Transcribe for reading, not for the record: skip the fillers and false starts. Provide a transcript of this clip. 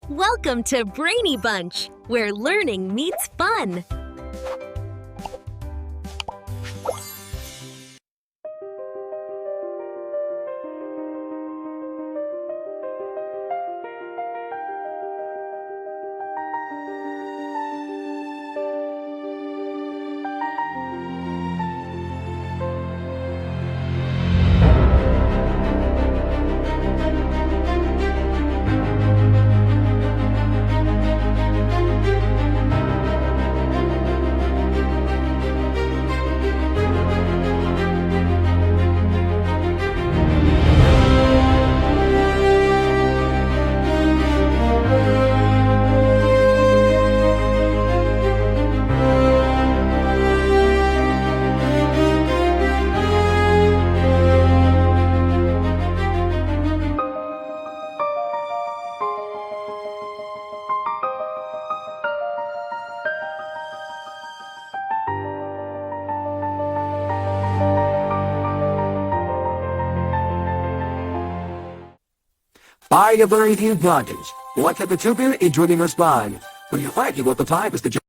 Welcome to Brainy Bunch, where learning meets fun. By the very few plugins, what can the tuber enjoy the most by? When you find what the type is the